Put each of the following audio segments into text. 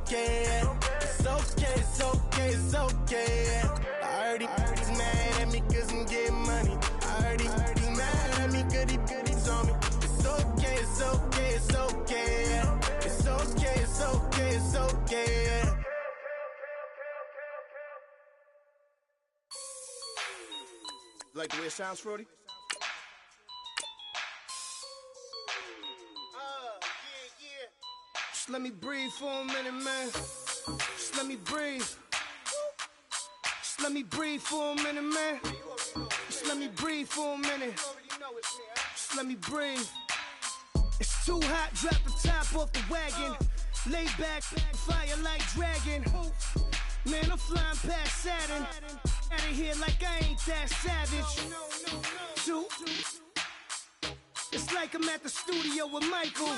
okay. It's okay, it's okay, it's okay. I heard he's mad at me cause I'm getting money. I heard he's mad at me cause he's on me. It's okay, it's okay, it's okay. It's okay, it's okay, it's okay. Like the way it sounds, Frody? Yeah. Just let me breathe for a minute, man. Just let me breathe. Just let me breathe for a minute, man. Just let me breathe for a minute. Just let me breathe. It's too hot, drop the top off the wagon. Lay back, fire like dragon. Man, I'm flying past Saturn. Out of here like I ain't that savage. Two. It's like I'm at the studio with Michael.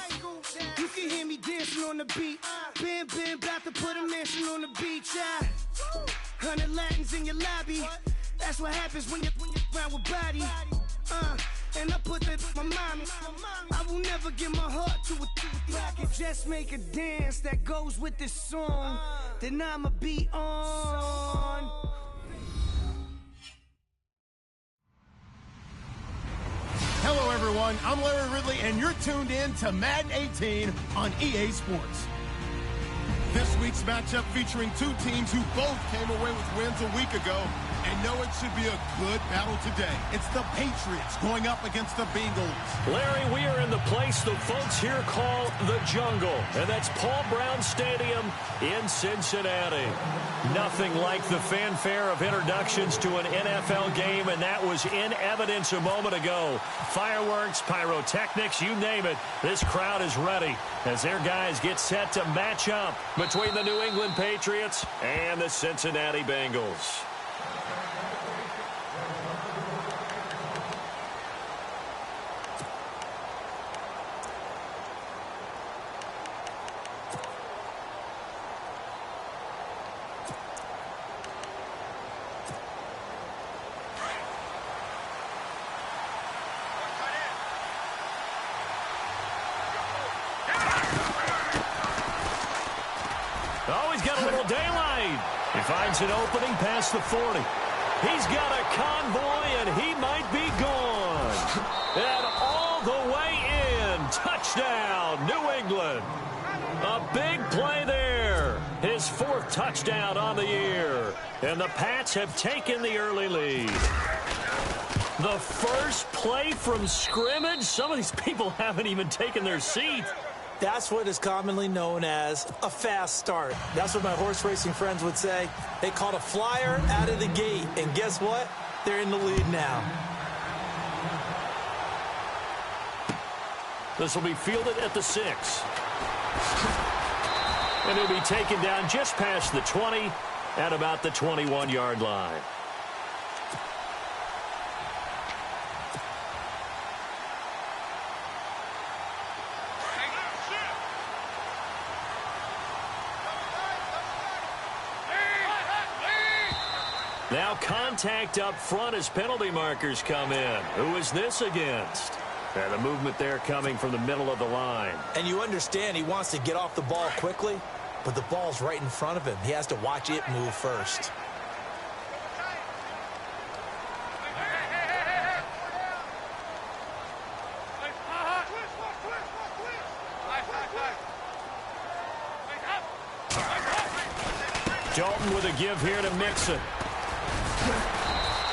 You can hear me dancing on the beat. Bam, about to put a mansion on the beach. 100 Latins in your lobby. That's what happens when you're around with body. And I put that in my mommy. I will never give my heart to a I can just make a dance that goes with this song. Then I'ma be on. Hello, everyone. I'm Larry Ridley, and you're tuned in to Madden 18 on EA Sports. This week's matchup featuring two teams who both came away with wins a week ago and know it should be a good battle today. It's the Patriots going up against the Bengals. Larry, we are in the place the folks here call the Jungle, and that's Paul Brown Stadium in Cincinnati. Nothing like the fanfare of introductions to an NFL game, and that was in evidence a moment ago. Fireworks, pyrotechnics, you name it. This crowd is ready as their guys get set to match up between the New England Patriots and the Cincinnati Bengals. Oh, he's got a little daylight. He finds an opening past the 40. He's got a convoy, and he might be gone. And all the way in. Touchdown, New England. A big play there. His fourth touchdown on the year. And the Pats have taken the early lead. The first play from scrimmage. Some of these people haven't even taken their seat. That's what is commonly known as a fast start. That's what my horse racing friends would say. They called a flyer out of the gate, and guess what? They're in the lead now. This will be fielded at the 6. And he'll be taken down just past the 20 at about the 21-yard line. Now contact up front as penalty markers come in. Who is this against? And the movement there coming from the middle of the line. And you understand he wants to get off the ball quickly, but the ball's right in front of him. He has to watch it move first. Dalton with a give here to Mixon.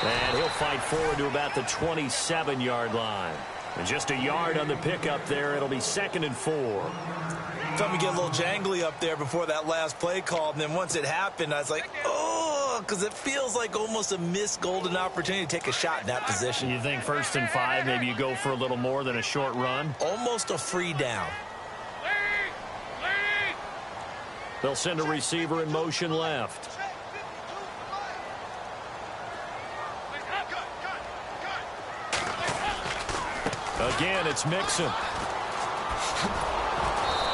And he'll fight forward to about the 27-yard line. And just a yard on the pickup there. It'll be 2nd and 4. Felt me get a little jangly up there before that last play called, and then once it happened, I was like, oh, because it feels like almost a missed golden opportunity to take a shot in that position. You think 1st and 5, maybe you go for a little more than a short run? Almost a free down. They'll send a receiver in motion left. Again, it's Mixon.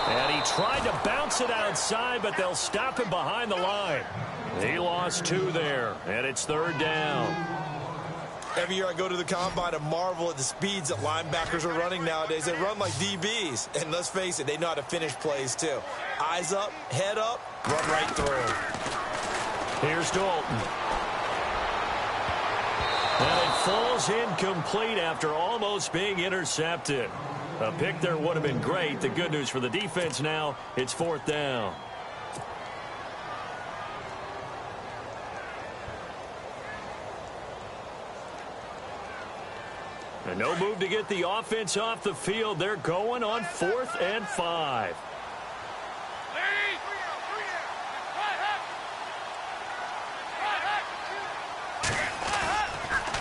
And he tried to bounce it outside, but they'll stop him behind the line. He lost 2 there, and it's 3rd down. Every year I go to the combine and marvel at the speeds that linebackers are running nowadays. They run like DBs. And let's face it, they know how to finish plays too. Eyes up, head up, run right through. Here's Dalton. And it falls incomplete after almost being intercepted. A pick there would have been great. The good news for the defense now, it's 4th down. And no move to get the offense off the field. They're going on 4th and 5.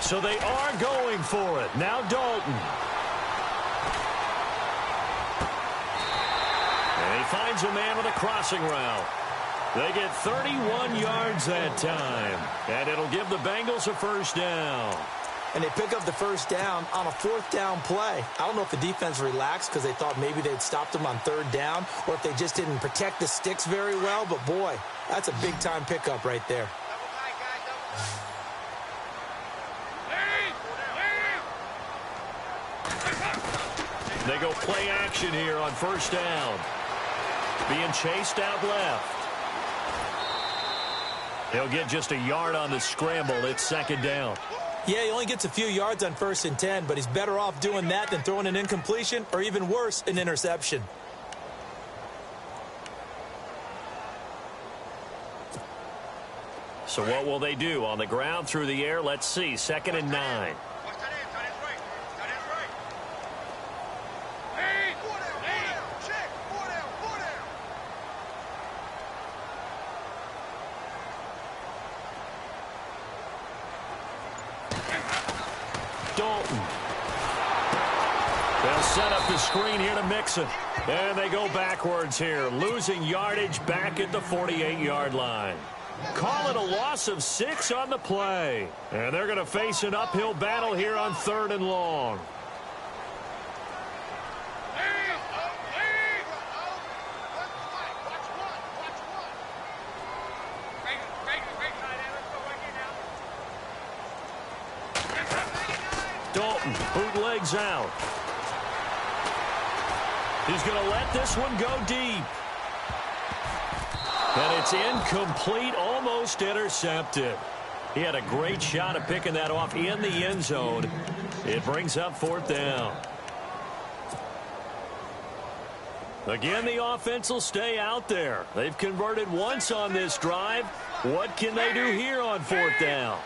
So they are going for it. Now Dalton. And he finds a man with a crossing route. They get 31 yards that time. And it'll give the Bengals a 1st down. And they pick up the 1st down on a 4th down play. I don't know if the defense relaxed because they thought maybe they'd stopped them on 3rd down or if they just didn't protect the sticks very well. But, boy, that's a big-time pickup right there. They go play action here on 1st down. Being chased out left. They'll get just a yard on the scramble. It's 2nd down. Yeah, he only gets a few yards on 1st and 10, but he's better off doing that than throwing an incompletion or even worse, an interception. So what will they do? On the ground, through the air, let's see. 2nd and 9. Dalton. They'll set up the screen here to mix it. And they go backwards here, losing yardage back at the 48-yard line. Call it a loss of 6 on the play. And they're going to face an uphill battle here on 3rd and long. Dalton bootlegs out. He's going to let this one go deep. And it's incomplete, almost intercepted. He had a great shot at picking that off in the end zone. It brings up 4th down. Again, the offense will stay out there. They've converted once on this drive. What can they do here on 4th down?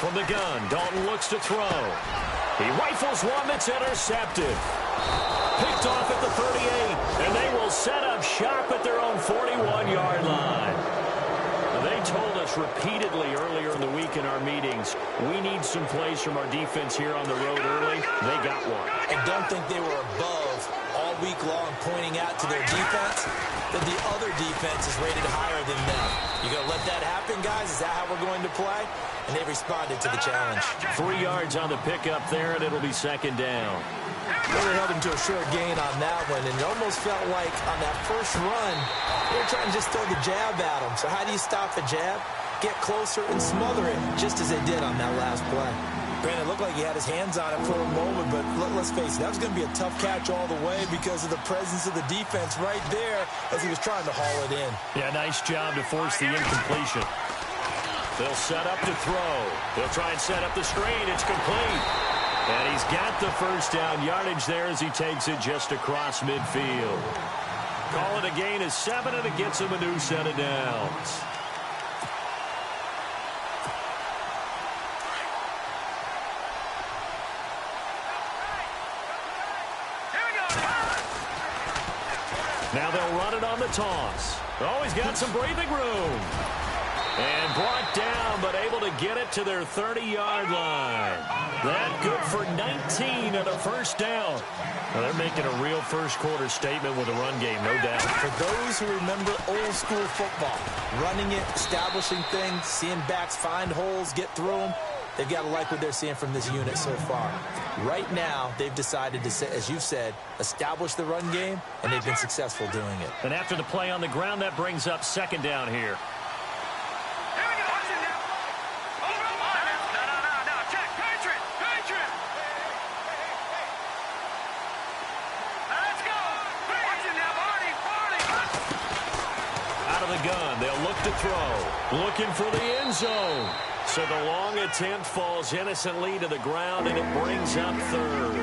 From the gun, Dalton looks to throw. He rifles one that's intercepted. Picked off at the 38, and they will set up shop at their own 41-yard line. They told us repeatedly earlier in the week in our meetings, we need some plays from our defense here on the road early. They got one. I don't think they were above all week long pointing out to their defense that the other defense is rated higher than them. You going to let that happen, guys? Is that how we're going to play? And they responded to the challenge. 3 yards on the pickup there, and it'll be 2nd down. Really held him to a short gain on that one, and it almost felt like on that first run, they were trying to just throw the jab at him. So how do you stop a jab? Get closer and smother it, just as they did on that last play. Brandon, it looked like he had his hands on it for a moment, but let's face it, that was going to be a tough catch all the way because of the presence of the defense right there as he was trying to haul it in. Yeah, nice job to force the incompletion. They'll set up to throw. They'll try and set up the screen. It's complete. And he's got the 1st down yardage there as he takes it just across midfield. Call it a gain of 7, and it gets him a new set of downs. Now they'll run it on the toss. Oh, he's got some breathing room. And brought down, but able to get it to their 30-yard line. That good for 19 and a 1st down. Now they're making a real first-quarter statement with a run game, no doubt. For those who remember old-school football, running it, establishing things, seeing backs find holes, get through them, they've got to like what they're seeing from this unit so far. Right now, they've decided to, as you've said, establish the run game, and they've been successful doing it. And after the play on the ground, that brings up 2nd down here. out of the gun. They'll look to throw. Looking for the end zone. So the long attempt falls innocently to the ground, and it brings up third.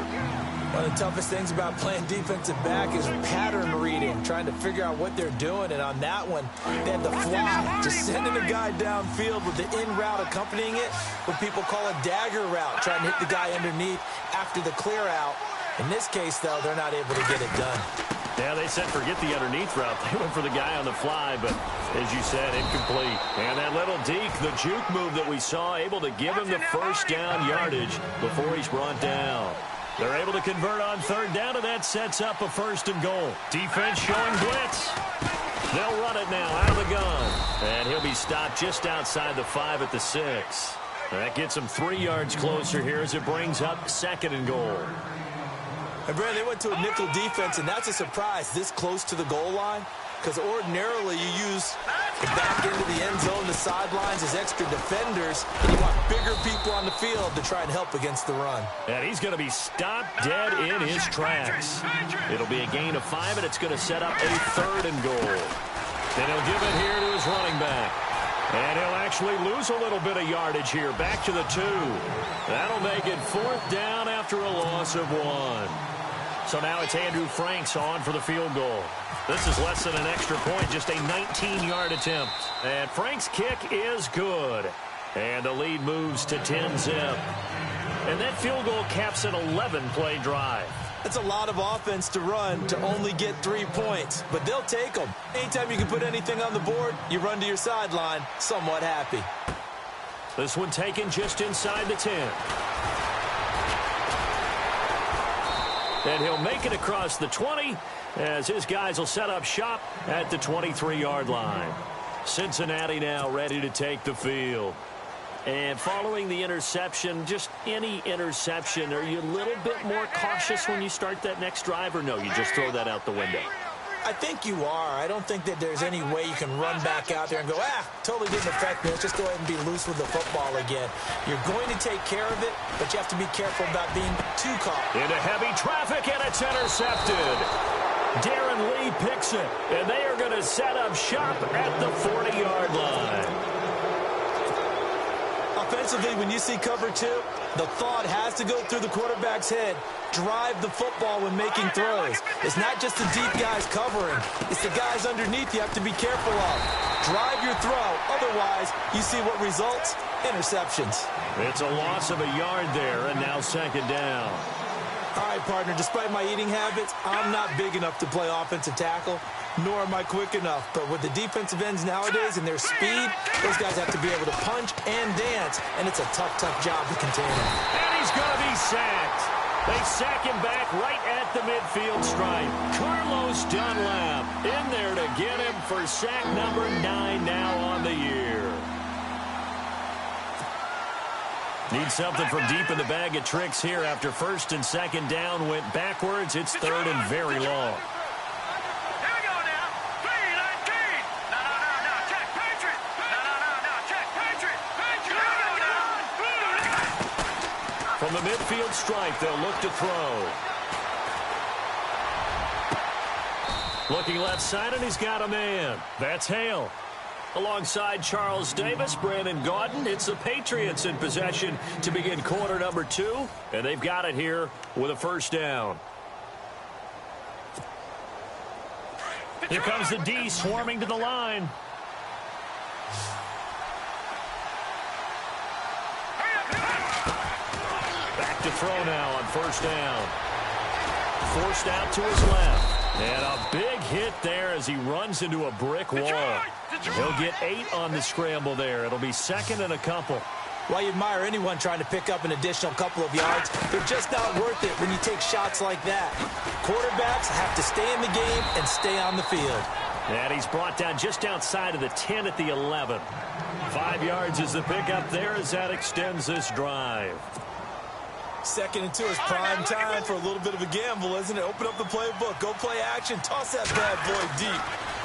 One of the toughest things about playing defensive back is pattern reading, trying to figure out what they're doing. And on that one, they had the fly, just sending a guy downfield with the in route accompanying it, what people call a dagger route, trying to hit the guy underneath after the clear out. In this case, though, they're not able to get it done. Yeah, they said forget the underneath route. They went for the guy on the fly, but as you said, incomplete. And that little deke, the juke move that we saw, able to give him the first down yardage before he's brought down. They're able to convert on third down, and that sets up a 1st and goal. Defense showing blitz. They'll run it now out of the gun. And he'll be stopped just outside the 5 at the 6. That gets him 3 yards closer here as it brings up 2nd and goal. And Brad, they went to a nickel defense, and that's a surprise this close to the goal line, because ordinarily you use the back end of the end zone, the sidelines as extra defenders, and you want bigger people on the field to try and help against the run. And he's going to be stopped dead in his tracks. It'll be a gain of 5, and it's going to set up a 3rd and goal. Then he'll give it here to his running back. And he'll actually lose a little bit of yardage here, back to the 2. That'll make it 4th down after a loss of 1. So now it's Andrew Franks on for the field goal. This is less than an extra point, just a 19-yard attempt. And Franks' kick is good. And the lead moves to 10-zip. And that field goal caps an 11-play drive. That's a lot of offense to run to only get 3 points, but they'll take them. Anytime you can put anything on the board, you run to your sideline somewhat happy. This one taken just inside the 10. And he'll make it across the 20 as his guys will set up shop at the 23-yard line. Cincinnati now ready to take the field. And following the interception, just any interception, are you a little bit more cautious when you start that next drive, or no, you just throw that out the window? I think you are. I don't think that there's any way you can run back out there and go, totally didn't affect me. Let's just go ahead and be loose with the football again. You're going to take care of it, but you have to be careful about being too caught. Into heavy traffic, and it's intercepted. Darren Lee picks it, and they are going to set up shop at the 40-yard line. Offensively, when you see cover 2, the thought has to go through the quarterback's head. Drive the football when making throws. It's not just the deep guys covering. It's the guys underneath you have to be careful of. Drive your throw. Otherwise, you see what results? Interceptions. It's a loss of a yard there, and now 2nd down. All right, partner, despite my eating habits, I'm not big enough to play offensive tackle, nor am I quick enough. But with the defensive ends nowadays and their speed, those guys have to be able to punch and dance, and it's a tough, tough job to contain them. And he's going to be sacked. They sack him back right at the midfield stripe. Carlos Dunlap in there to get him for sack number 9 now on the year. Need something from deep in the bag of tricks here after 1st and 2nd down went backwards. It's 3rd and very long. From the midfield stripe, they'll look to throw. Looking left side, and he's got a man. That's Hale. Alongside Charles Davis, Brandon Gaudin, it's the Patriots in possession to begin quarter number 2, and they've got it here with a 1st down. Here comes the D swarming to the line. Back to throw now on 1st down. Forced out to his left. And a big hit there as he runs into a brick wall. He'll get 8 on the scramble there. It'll be 2nd and a couple. While you admire anyone trying to pick up an additional couple of yards, they're just not worth it when you take shots like that. Quarterbacks have to stay in the game and stay on the field. And he's brought down just outside of the 10 at the 11. 5 yards is the pickup there as that extends this drive. 2nd and 2 is prime time for a little bit of a gamble, isn't it? Open up the playbook, go play action, toss that bad boy deep.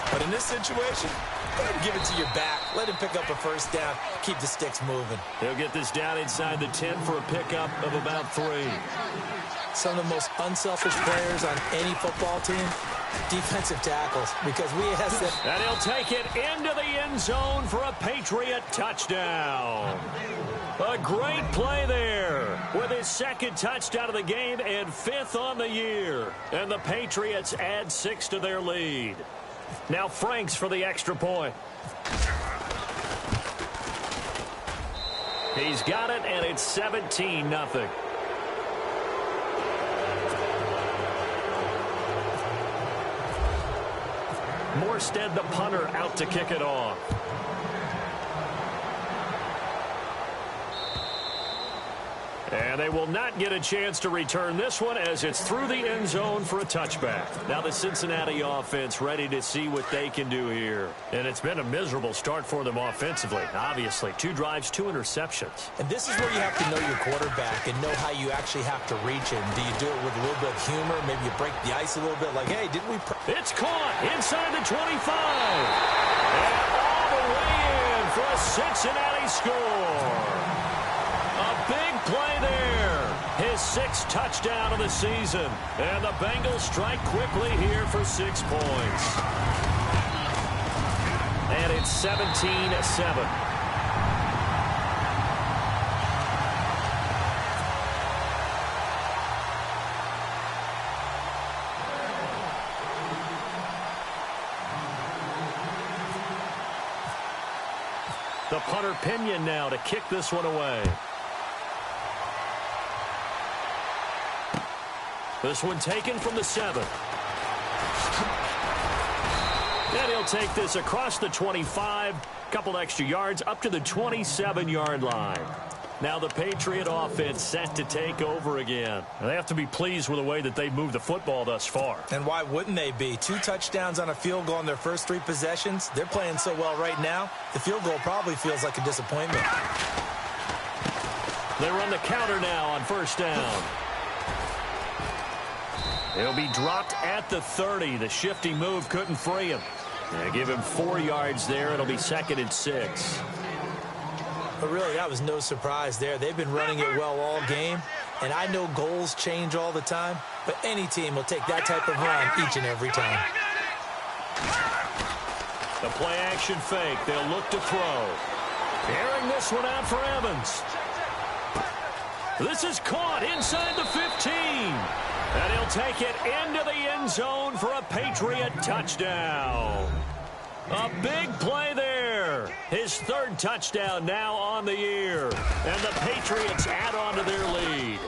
But in this situation, go ahead and give it to your back. Let him pick up a 1st down, keep the sticks moving. He'll get this down inside the 10 for a pickup of about 3. Some of the most unselfish players on any football team, defensive tackles, because we asked them. And he'll take it into the end zone for a Patriot touchdown. A great play there with his second touchdown of the game and 5th on the year. And the Patriots add 6 to their lead. Now Franks for the extra point. He's got it, and it's 17-0. Morstead, the punter, out to kick it off. And they will not get a chance to return this one as it's through the end zone for a touchback. Now the Cincinnati offense ready to see what they can do here. And it's been a miserable start for them offensively. Obviously, 2 drives, 2 interceptions. And this is where you have to know your quarterback and know how you actually have to reach him. Do you do it with a little bit of humor? Maybe you break the ice a little bit like, hey, didn't we... It's caught inside the 25. And all the way in for a Cincinnati score. A big play there. His 6th touchdown of the season. And the Bengals strike quickly here for 6 points. And it's 17-7. The punter Pinion now to kick this one away. This one taken from the 7. And he'll take this across the 25, couple extra yards, up to the 27-yard line. Now the Patriot offense set to take over again. And they have to be pleased with the way that they've moved the football thus far. And why wouldn't they be? 2 touchdowns on a field goal in their first 3 possessions. They're playing so well right now, the field goal probably feels like a disappointment. They run the counter now on first down. He'll be dropped at the 30. The shifty move couldn't free him. They give him 4 yards there. It'll be 2nd and 6. But really, that was no surprise there. They've been running it well all game. And I know goals change all the time, but any team will take that type of run each and every time. The play action fake. They'll look to throw. Airing this one out for Evans. This is caught inside the 15. And he'll take it into the end zone for a Patriot touchdown. A big play there. His 3rd touchdown now on the year. And the Patriots add on to their lead.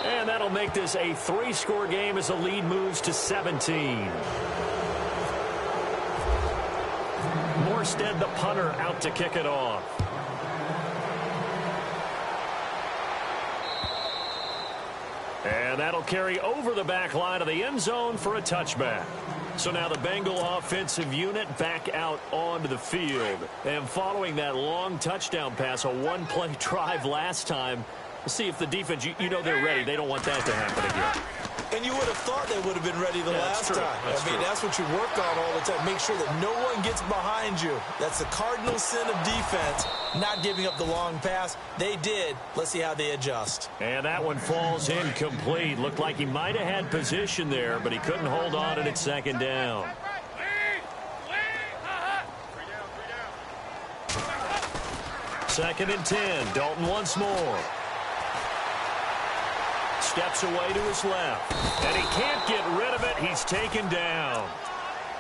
And that'll make this a 3-score game as the lead moves to 17. Morstead, the punter, out to kick it off. And that'll carry over the back line of the end zone for a touchback. So now the Bengal offensive unit back out onto the field. And following that long touchdown pass, a 1-play drive last time, we'll see if the defense, you know they're ready. They don't want that to happen again. And you would have thought they would have been ready the last time. I mean, that's what you work on all the time. Make sure that no one gets behind you. That's the cardinal sin of defense, not giving up the long pass. They did. Let's see how they adjust. And that one falls incomplete. Looked like he might have had position there, but he couldn't hold on and it's 2nd down. 2nd and 10. Dalton once more. Steps away to his left. And he can't get rid of it. He's taken down.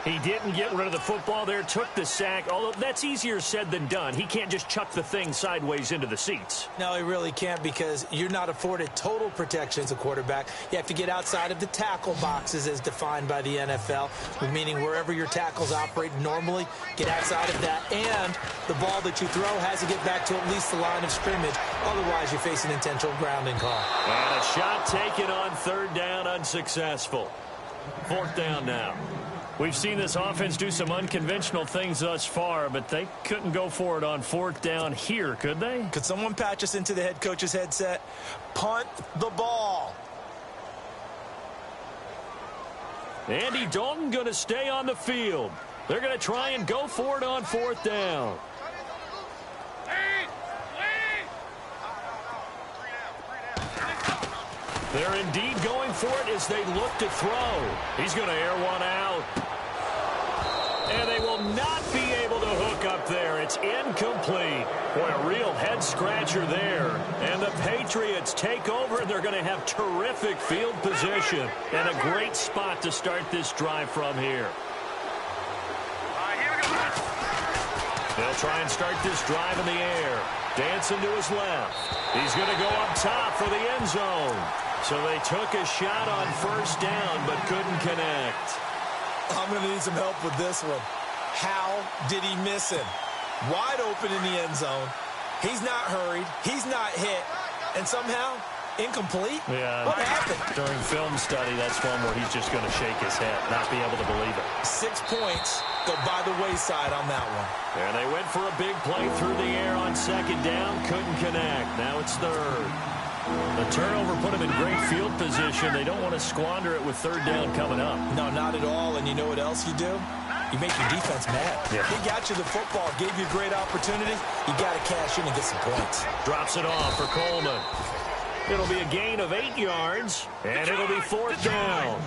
He didn't get rid of the football there, took the sack. Although that's easier said than done. He can't just chuck the thing sideways into the seats. No, he really can't, because you're not afforded total protection as a quarterback. You have to get outside of the tackle boxes as defined by the NFL, meaning wherever your tackles operate normally, get outside of that. And the ball that you throw has to get back to at least the line of scrimmage. Otherwise, you face an intentional grounding call. And a shot taken on 3rd down, unsuccessful. 4th down now. We've seen this offense do some unconventional things thus far, but they couldn't go for it on 4th down here, could they? Could someone patch us into the head coach's headset? Punt the ball. Andy Dalton going to stay on the field. They're going to try and go for it on 4th down. They're indeed going for it as they look to throw. He's going to air one out. And they will not be able to hook up there. It's incomplete. Boy, a real head-scratcher there. And the Patriots take over, and they're going to have terrific field position and a great spot to start this drive from here. They'll try and start this drive in the air. Dancing to his left. He's going to go up top for the end zone. So they took a shot on first down, but couldn't connect. I'm going to need some help with this one. How did he miss him? Wide open in the end zone. He's not hurried. He's not hit. And somehow, incomplete? Yeah. What happened? During film study, that's one where he's just going to shake his head, not be able to believe it. 6 points go by the wayside on that one. And they went for a big play through the air on second down. Couldn't connect. Now it's third. The turnover put him in great field position. They don't want to squander it with third down coming up. No, not at all. And you know what else you do? You make your defense mad. Yeah. They got you the football, gave you a great opportunity. You got to cash in and get some points. Drops it off for Coleman. It'll be a gain of 8 yards, and it'll be fourth down.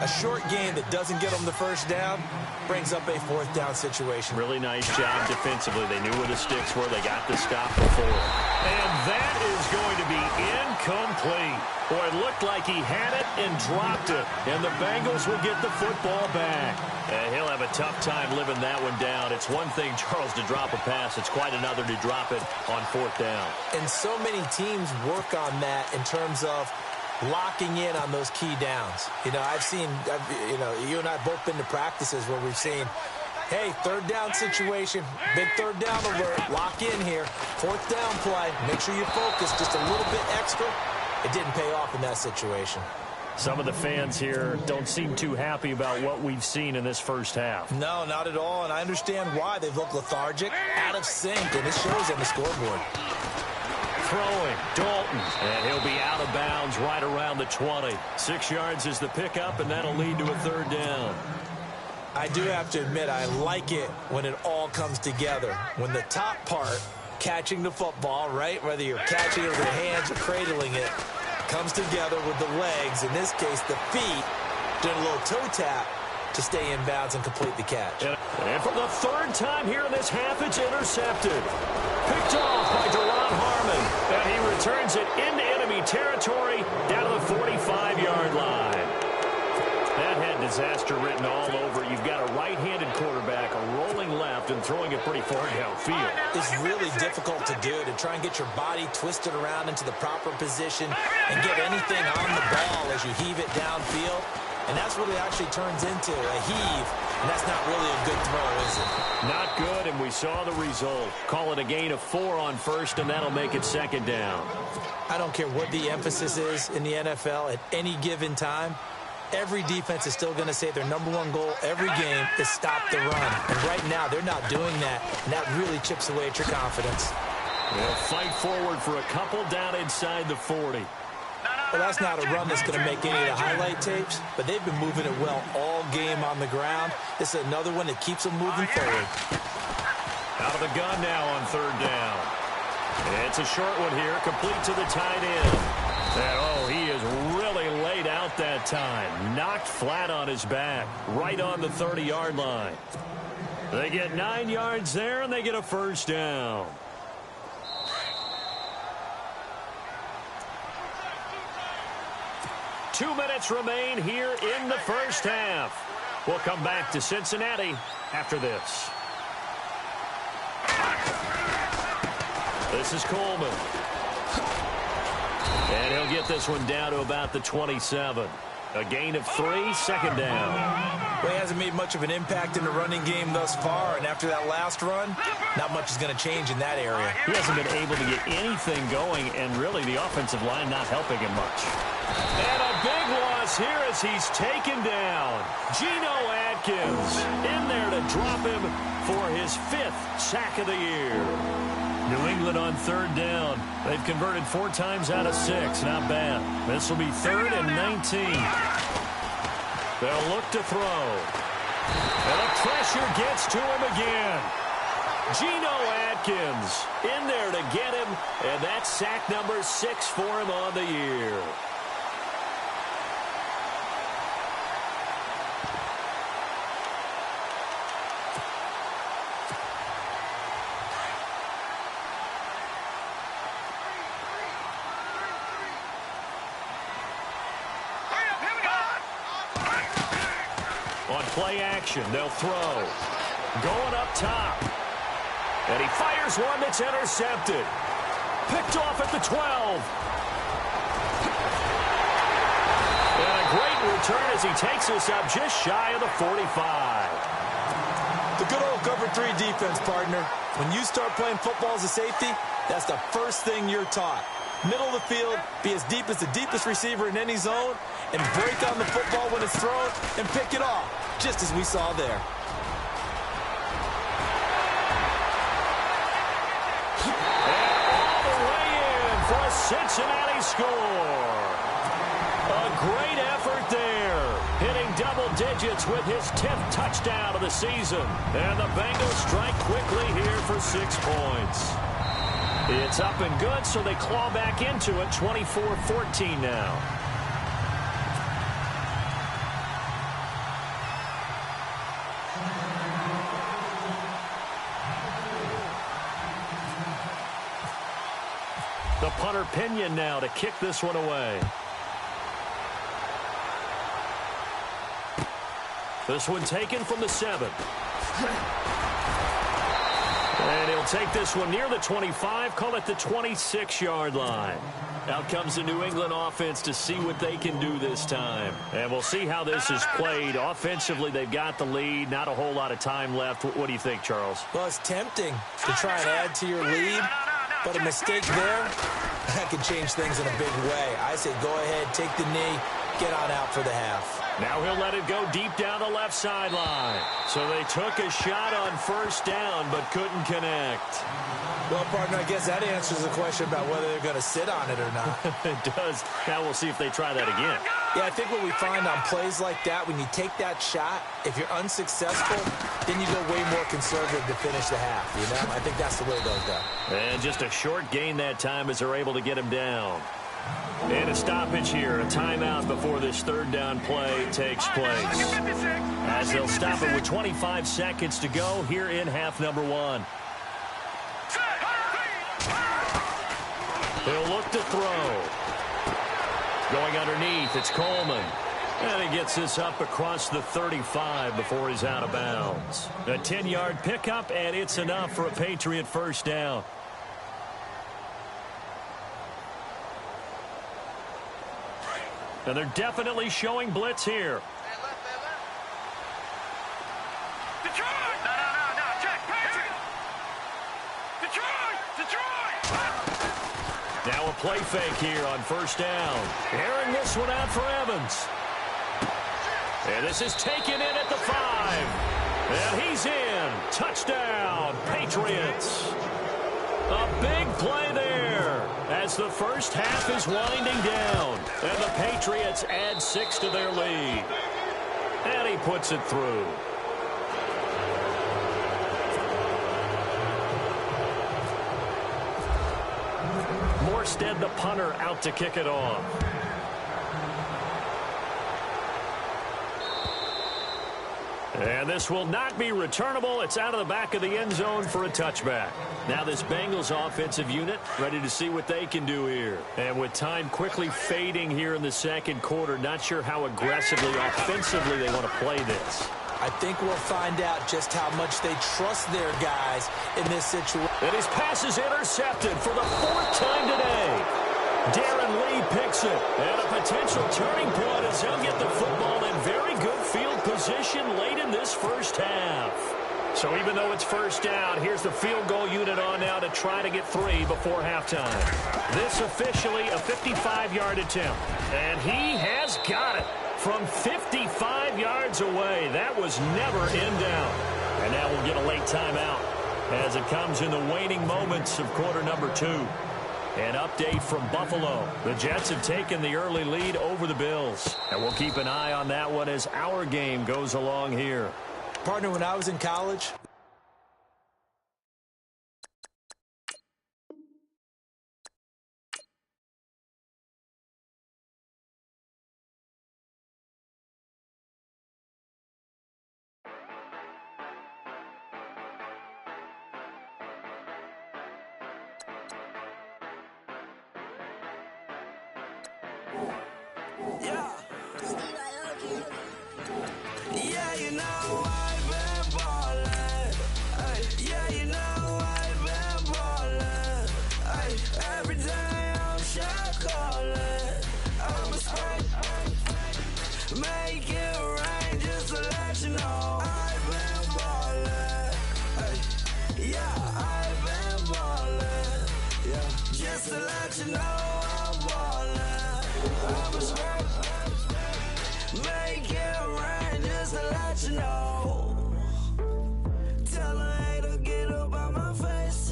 A short gain that doesn't get them the first down brings up a fourth down situation. Really nice job defensively. They knew where the sticks were. They got the stop before. And that is going to be incomplete. Boy, it looked like he had it and dropped it. And the Bengals will get the football back. He'll have a tough time living that one down. It's one thing, Charles, to drop a pass. It's quite another to drop it on fourth down. And so many teams work on that in terms of locking in on those key downs. You know, you and I both been to practices where we've seen, hey, third down situation, big third down alert, lock in here, fourth down play, make sure you focus just a little bit extra. It didn't pay off in that situation. Some of the fans here don't seem too happy about what we've seen in this first half. No, not at all, and I understand why. They've looked lethargic, out of sync, and it shows on the scoreboard. Throwing, Dalton, and he'll be out of bounds right around the 20. 6 yards is the pickup, and that'll lead to a third down. I do have to admit, I like it when it all comes together. When the top part, catching the football, right, whether you're catching it with your hands or cradling it, comes together with the legs, in this case the feet, doing a little toe tap to stay in bounds and complete the catch. And for the third time here in this half, it's intercepted. Picked off by Deron Harmon. And he returns it into enemy territory down to the 45-yard line. That had disaster written all over it. You've got a right-handed quarterback, a rolling left, and throwing it pretty far downfield. It's really difficult to do, to try and get your body twisted around into the proper position and get anything on the ball as you heave it downfield. And that's what it actually turns into, a heave. And that's not really a good throw, is it? Not good, and we saw the result. Call it a gain of 4 on first, and that'll make it second down. I don't care what the emphasis is in the NFL at any given time. Every defense is still going to say their #1 goal every game is stop the run. And right now, they're not doing that, and that really chips away at your confidence. They'll fight forward for a couple down inside the 40. Well, that's not a run that's going to make any of the highlight tapes, but they've been moving it well all game on the ground. This is another one that keeps them moving forward. Out of the gun now on third down. It's a short one here, complete to the tight end. And, he is really laid out that time. Knocked flat on his back, right on the 30-yard line. They get 9 yards there, and they get a first down. Two minutes remain here in the first half. We'll come back to Cincinnati after this. This is Coleman. And he'll get this one down to about the 27. A gain of 3, second down. Well, he hasn't made much of an impact in the running game thus far, and after that last run, not much is going to change in that area. He hasn't been able to get anything going, and really the offensive line not helping him much. And a big loss here as he's taken down. Geno Atkins in there to drop him for his 5th sack of the year. New England on third down. They've converted 4 times out of 6. Not bad. This will be 3rd and 19. They'll look to throw. And the pressure gets to him again. Geno Atkins in there to get him. And that's sack number 6 for him on the year. On play action, they'll throw. Going up top. And he fires one that's intercepted. Picked off at the 12. And a great return as he takes us up just shy of the 45. The good old cover 3 defense, partner. When you start playing football as a safety, that's the first thing you're taught. Middle of the field, be as deep as the deepest receiver in any zone, and break on the football when it's thrown and pick it off, just as we saw there. And all the way in for a Cincinnati score. A great effort there, hitting double digits with his 10th touchdown of the season. And the Bengals strike quickly here for 6 points. It's up and good, so they claw back into it, 24-14 now. The punter Pinion now to kick this one away. This one taken from the 7. And he'll take this one near the 25, call it the 26-yard line. Out comes the New England offense to see what they can do this time. And we'll see how this is played. Offensively, they've got the lead. Not a whole lot of time left. What do you think, Charles? Well, it's tempting to try and add to your lead, but a mistake there, that could change things in a big way. I say go ahead, take the knee, get on out for the half. Now he'll let it go deep down the left sideline. So they took a shot on first down, but couldn't connect. Well, partner, I guess that answers the question about whether they're going to sit on it or not. It does. Now we'll see if they try that again. Yeah, I think what we find on plays like that, when you take that shot, if you're unsuccessful, then you go way more conservative to finish the half, you know? I think that's the way it goes down. And just a short gain that time as they're able to get him down. And a stoppage here, a timeout before this third down play takes place. As they'll stop it with 25 seconds to go here in half number 1. He'll look to throw. Going underneath, it's Coleman. And he gets this up across the 35 before he's out of bounds. A 10-yard pickup, and it's enough for a Patriot first down. And they're definitely showing blitz here. Now a play fake here on first down. Airing this one out for Evans. And this is taken in at the 5. And he's in. Touchdown, Patriots. A big play there as the first half is winding down. And the Patriots add 6 to their lead. And he puts it through. Morstead, the punter, out to kick it off. And this will not be returnable. It's out of the back of the end zone for a touchback. Now this Bengals offensive unit ready to see what they can do here. And with time quickly fading here in the second quarter, not sure how aggressively, offensively they want to play this. I think we'll find out just how much they trust their guys in this situation. And his pass is intercepted for the 4th time today. Darren Lee picks it. And a potential turning point as he'll get the football in very good field position late in this first half. So even though it's first down, here's the field goal unit on now to try to get 3 before halftime. This officially a 55-yard attempt. And he has got it from 55 yards away. That was never in doubt. And now we'll get a late timeout as it comes in the waning moments of quarter number 2. An update from Buffalo. The Jets have taken the early lead over the Bills. And we'll keep an eye on that one as our game goes along here. Partner, when I was in college, yeah. you know I've been ballin'. Ay, yeah, you know I've been ballin'. Ay, every day I'm shot callin'. I'm a spray, make it rain just to let you know I've been ballin'. Ay, yeah, I've been ballin'. Yeah, just to let you know I'm ballin'. I'm a spray, make it rain just to let you know. Tell a hater get up out my face.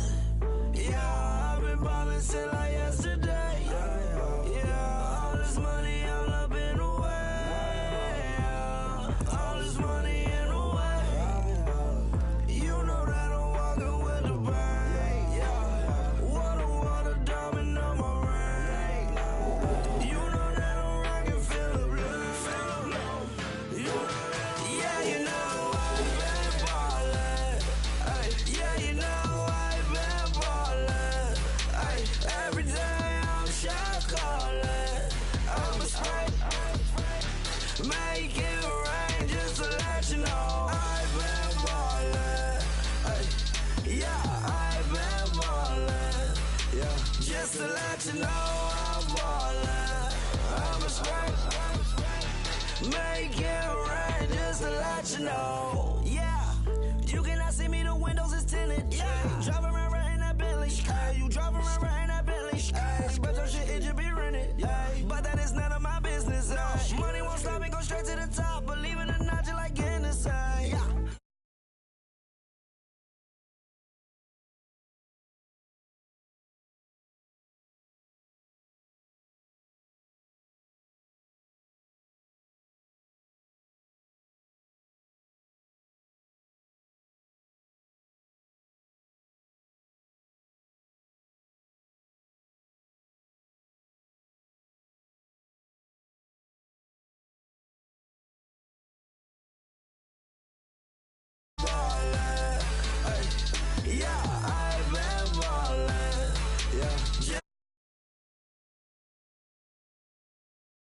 Yeah, I've been ballin' since like yesterday. Yeah, all this money all up in the way. All this money in the way. You know that I'm walking with the bank. Yeah, water, diamond on my ring. You know that I'm rockin' Philip Blue. You know that, yeah, you know I've been ballin'. Ay, yeah, you know I've been ballin'. Ay, every day I'm shot callin'. I'm a spray, make it rain just to let you know I've been ballin'. Ay, yeah, I've been ballin'. Yeah, just to let you know I'm ballin'. I'm a spray, make it rain just to let you know.